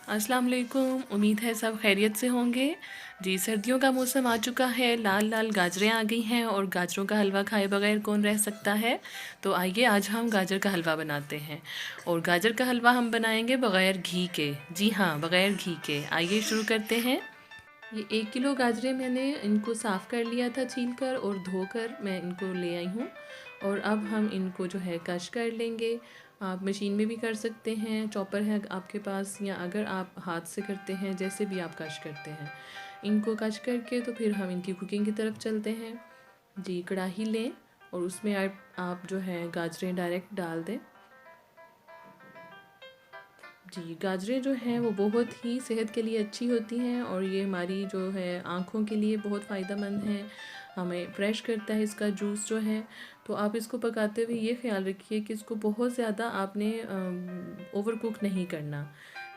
अस्सलाम वालेकुम। उम्मीद है सब खैरियत से होंगे। जी, सर्दियों का मौसम आ चुका है, लाल लाल गाजरें आ गई हैं और गाजरों का हलवा खाए बगैर कौन रह सकता है। तो आइए आज हम गाजर का हलवा बनाते हैं। और गाजर का हलवा हम बनाएंगे बगैर घी के। जी हाँ, बगैर घी के। आइए शुरू करते हैं। ये 1 किलो गाजरें मैंने इनको साफ़ कर लिया था छील कर, और धोकर मैं इनको ले आई हूँ। और अब हम इनको जो है कश कर लेंगे। आप मशीन में भी कर सकते हैं, चॉपर है आपके पास, या अगर आप हाथ से करते हैं, जैसे भी आप कश करते हैं। इनको कश करके तो फिर हम इनकी कुकिंग की तरफ चलते हैं। जी, कढ़ाई लें और उसमें आप जो है गाजरें डायरेक्ट डाल दें। जी, गाजरें जो हैं वो बहुत ही सेहत के लिए अच्छी होती हैं, और ये हमारी जो है आँखों के लिए बहुत फ़ायदेमंद हैं। हमें फ्रेश करता है इसका जूस जो है। तो आप इसको पकाते हुए ये ख़्याल रखिए कि इसको बहुत ज़्यादा आपने ओवर कुक नहीं करना।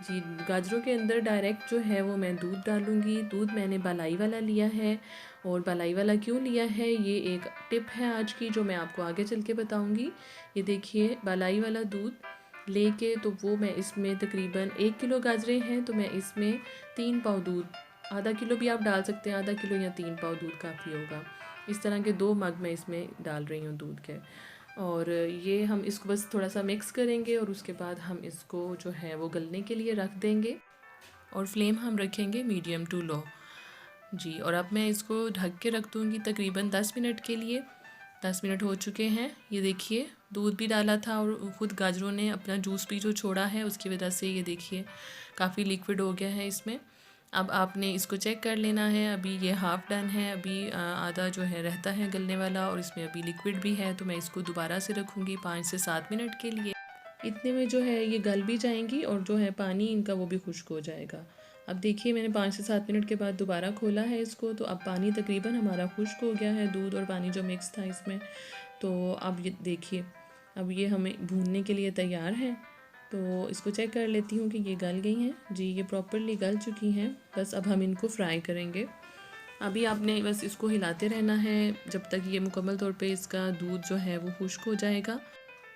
जी, गाजरों के अंदर डायरेक्ट जो है वो मैं दूध डालूँगी। दूध मैंने बालाई वाला लिया है। और बालाई वाला क्यों लिया है, ये एक टिप है आज की जो मैं आपको आगे चल के बताऊँगी। ये देखिए, बालाई वाला दूध लेके तो वो मैं इसमें तकरीबन 1 किलो गाजरें हैं तो मैं इसमें 3 पाव दूध, आधा किलो भी आप डाल सकते हैं, आधा किलो या 3 पाव दूध काफ़ी होगा। इस तरह के 2 मग मैं इसमें डाल रही हूँ दूध के। और ये हम इसको बस थोड़ा सा मिक्स करेंगे और उसके बाद हम इसको जो है वो गलने के लिए रख देंगे। और फ्लेम हम रखेंगे मीडियम टू लो। जी, और अब मैं इसको ढक के रख दूँगी तकरीबन 10 मिनट के लिए। 10 मिनट हो चुके हैं। ये देखिए, दूध भी डाला था और ख़ुद गाजरों ने अपना जूस भी जो छोड़ा है उसकी वजह से ये देखिए काफ़ी लिक्विड हो गया है इसमें। अब आपने इसको चेक कर लेना है। अभी ये हाफ़ डन है, अभी आधा जो है रहता है गलने वाला, और इसमें अभी लिक्विड भी है। तो मैं इसको दोबारा से रखूँगी 5 से 7 मिनट के लिए। इतने में जो है ये गल भी जाएंगी और जो है पानी इनका वो भी खुश्क हो जाएगा। अब देखिए, मैंने 5 से 7 मिनट के बाद दोबारा खोला है इसको, तो अब पानी तकरीबन हमारा खुश्क हो गया है, दूध और पानी जो मिक्स था इसमें। तो अब ये देखिए, अब ये हमें भूनने के लिए तैयार है। तो इसको चेक कर लेती हूँ कि ये गल गई हैं। जी, ये प्रॉपरली गल चुकी हैं। बस अब हम इनको फ्राई करेंगे। अभी आपने बस इसको हिलाते रहना है जब तक ये मुकम्मल तौर पे इसका दूध जो है वो खुश्क हो जाएगा।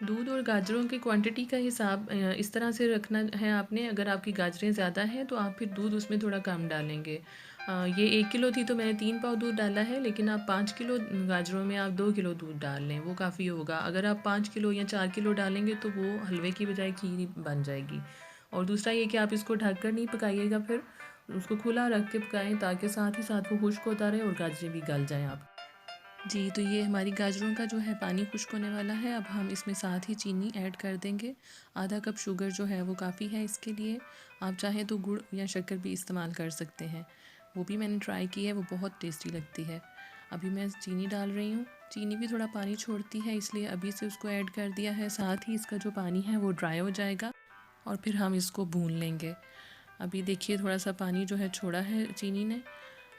दूध और गाजरों की क्वांटिटी का हिसाब इस तरह से रखना है आपने। अगर आपकी गाजरें ज़्यादा हैं तो आप फिर दूध उसमें थोड़ा कम डालेंगे। ये 1 किलो थी तो मैंने 3 पाव दूध डाला है, लेकिन आप 5 किलो गाजरों में आप 2 किलो दूध डाल लें, वो काफ़ी होगा। अगर आप 5 किलो या 4 किलो डालेंगे तो वो हलवे की बजाय खीर बन जाएगी। और दूसरा ये कि आप इसको ढक कर नहीं पकाइएगा, फिर उसको खुला रख के पकाएं ताकि साथ ही साथ वो खुश्क होता रहे और गाजरें भी गल जाएँ आप। जी, तो ये हमारी गाजरों का जो है पानी खुश्क होने वाला है। अब हम इसमें साथ ही चीनी ऐड कर देंगे। आधा कप शुगर जो है वो काफ़ी है इसके लिए। आप चाहें तो गुड़ या शक्कर भी इस्तेमाल कर सकते हैं, वो भी मैंने ट्राई की है, वो बहुत टेस्टी लगती है। अभी मैं चीनी डाल रही हूँ। चीनी भी थोड़ा पानी छोड़ती है, इसलिए अभी से उसको ऐड कर दिया है। साथ ही इसका जो पानी है वो ड्राई हो जाएगा और फिर हम इसको भून लेंगे। अभी देखिए, थोड़ा सा पानी जो है छोड़ा है चीनी ने।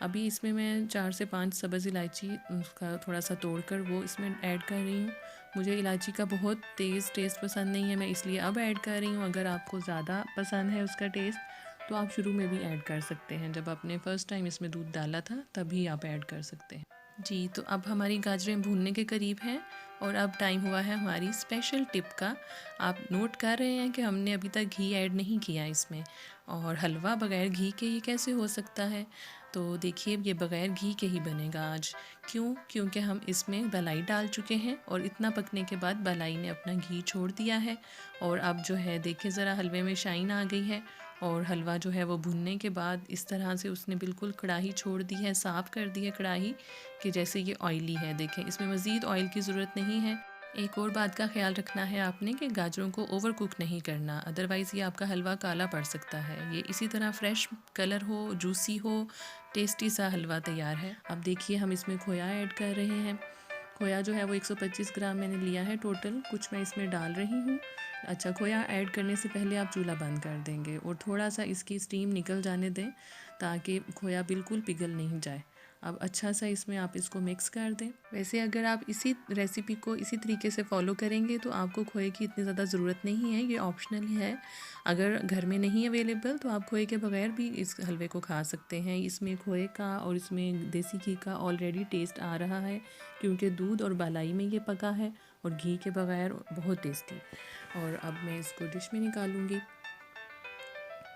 अभी इसमें मैं 4 से 5 सब्ज़ इलायची उसका थोड़ा सा तोड़ कर वो इसमें ऐड कर रही हूँ। मुझे इलायची का बहुत तेज़ टेस्ट पसंद नहीं है, मैं इसलिए अब ऐड कर रही हूँ। अगर आपको ज़्यादा पसंद है उसका टेस्ट तो आप शुरू में भी ऐड कर सकते हैं, जब आपने फ़र्स्ट टाइम इसमें दूध डाला था तभी आप ऐड कर सकते हैं। जी, तो अब हमारी गाजरें भूनने के करीब हैं और अब टाइम हुआ है हमारी स्पेशल टिप का। आप नोट कर रहे हैं कि हमने अभी तक घी ऐड नहीं किया इसमें, और हलवा बग़ैर घी के ये कैसे हो सकता है। तो देखिए, ये बग़ैर घी के ही बनेगा आज। क्यों? क्योंकि हम इसमें बालाई डाल चुके हैं और इतना पकने के बाद बालाई ने अपना घी छोड़ दिया है। और अब जो है देखिए, ज़रा हलवे में शाइन आ गई है, और हलवा जो है वो भुनने के बाद इस तरह से उसने बिल्कुल कढ़ाई छोड़ दी है, साफ़ कर दी है कढ़ाई, कि जैसे ये ऑयली है। देखें, इसमें मज़ीद ऑयल की ज़रूरत नहीं है। एक और बात का ख्याल रखना है आपने कि गाजरों को ओवर कुक नहीं करना, अदरवाइज़ ये आपका हलवा काला पड़ सकता है। ये इसी तरह फ्रेश कलर हो, जूसी हो, टेस्टी सा हलवा तैयार है। अब देखिए, हम इसमें खोया ऐड कर रहे हैं। खोया जो है वो 125 ग्राम मैंने लिया है टोटल, कुछ मैं इसमें डाल रही हूँ। अच्छा, खोया ऐड करने से पहले आप चूल्हा बंद कर देंगे और थोड़ा सा इसकी स्टीम निकल जाने दें ताकि खोया बिल्कुल पिघल नहीं जाए। अब अच्छा सा इसमें आप इसको मिक्स कर दें। वैसे अगर आप इसी रेसिपी को इसी तरीके से फॉलो करेंगे तो आपको खोए की इतनी ज़्यादा ज़रूरत नहीं है, ये ऑप्शनल है। अगर घर में नहीं अवेलेबल तो आप खोए के बगैर भी इस हलवे को खा सकते हैं। इसमें खोए का और इसमें देसी घी का ऑलरेडी टेस्ट आ रहा है, क्योंकि दूध और बालाई में ये पका है, और घी के बगैर बहुत टेस्टी। और अब मैं इसको डिश में निकालूंगी।